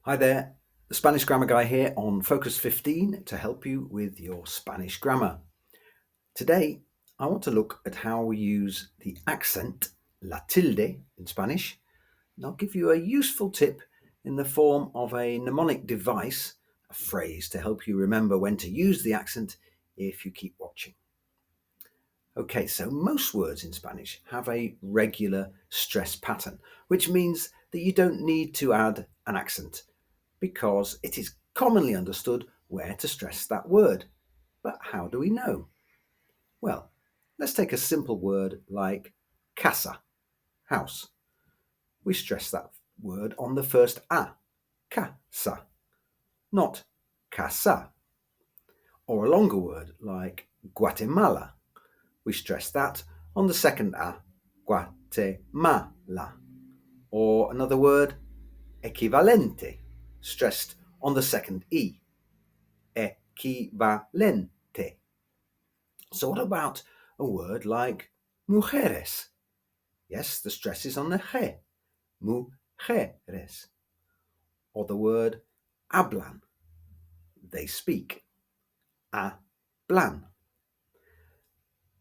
Hi there, the Spanish Grammar Guy here on Focus 15 to help you with your Spanish grammar. Today, I want to look at how we use the accent, la tilde in Spanish, and I'll give you a useful tip in the form of a mnemonic device, a phrase to help you remember when to use the accent if you keep watching. Okay, so most words in Spanish have a regular stress pattern, which means that you don't need to add an accent because it is commonly understood where to stress that word. But how do we know? Well, let's take a simple word like casa, house. We stress that word on the first a, casa, not casa. Or a longer word like Guatemala. We stress that on the second a, Guatemala. Or another word, equivalente, stressed on the second e, equivalente. So what about a word like mujeres? Yes, the stress is on the je, mujeres. Or the word hablan, they speak, hablan.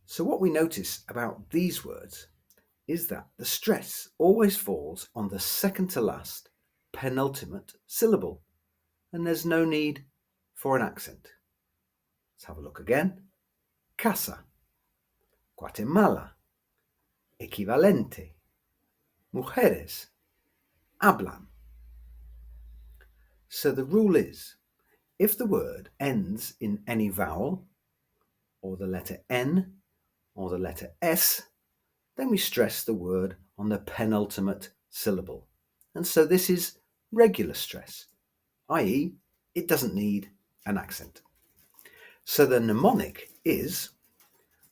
So what we notice about these words is that the stress always falls on the second to last penultimate syllable, and there's no need for an accent. Let's have a look again. Casa, Guatemala, equivalente, mujeres, hablan. So the rule is, if the word ends in any vowel, or the letter N, or the letter S, then we stress the word on the penultimate syllable. And so this is regular stress, i.e., it doesn't need an accent. So the mnemonic is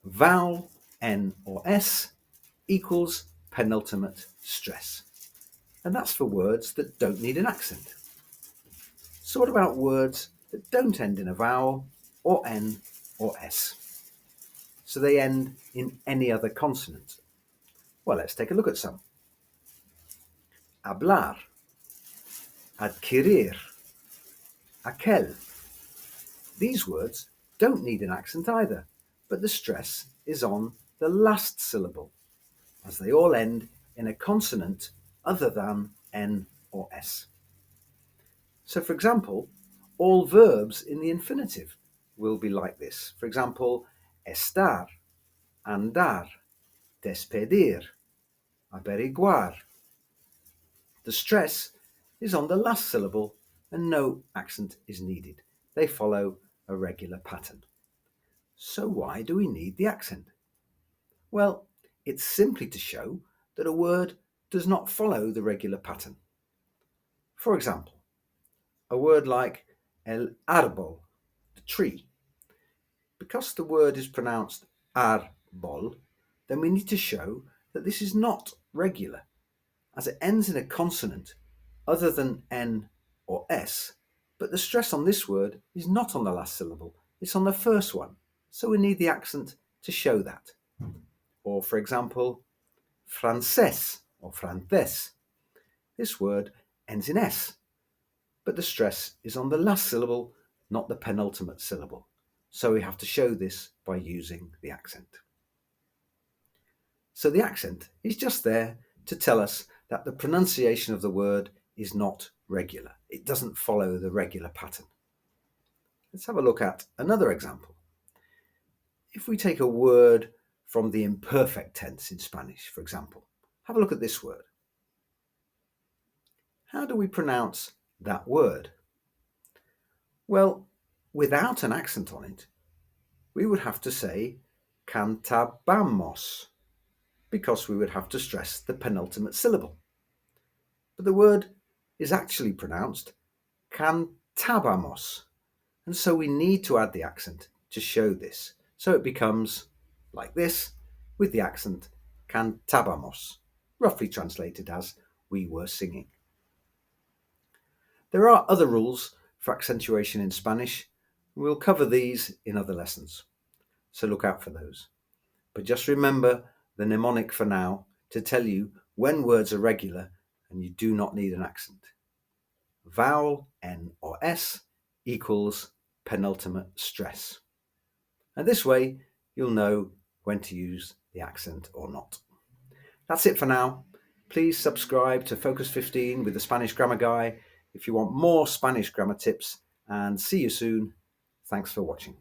vowel N or S equals penultimate stress. And that's for words that don't need an accent. So what about words that don't end in a vowel or N or S? So they end in any other consonant. Well, let's take a look at some. Hablar, adquirir, aquel. These words don't need an accent either, but the stress is on the last syllable, as they all end in a consonant other than N or S. So for example, all verbs in the infinitive will be like this. For example, estar, andar, despedir, averiguar. The stress is on the last syllable and no accent is needed. They follow a regular pattern. So why do we need the accent? Well, it's simply to show that a word does not follow the regular pattern. For example, a word like el árbol, the tree. Because the word is pronounced árbol, then we need to show that this is not regular, as it ends in a consonant other than N or S, but the stress on this word is not on the last syllable, it's on the first one, so we need the accent to show that. Or for example, francés or francés. This word ends in S, but the stress is on the last syllable, not the penultimate syllable. So we have to show this by using the accent. So the accent is just there to tell us that the pronunciation of the word is not regular. It doesn't follow the regular pattern. Let's have a look at another example. If we take a word from the imperfect tense in Spanish, for example, have a look at this word. How do we pronounce that word? Well, without an accent on it, we would have to say cantabamos, because we would have to stress the penultimate syllable. But the word is actually pronounced cantabamos, and so we need to add the accent to show this. So it becomes like this, with the accent cantábamos, roughly translated as we were singing. There are other rules for accentuation in Spanish. We'll cover these in other lessons, so look out for those. But just remember the mnemonic for now to tell you when words are regular and you do not need an accent. vowel N or S equals penultimate stress. And this way you'll know when to use the accent or not. That's it for now. Please subscribe to Focus 15 with the Spanish Grammar Guy if you want more Spanish grammar tips, and see you soon. Thanks for watching.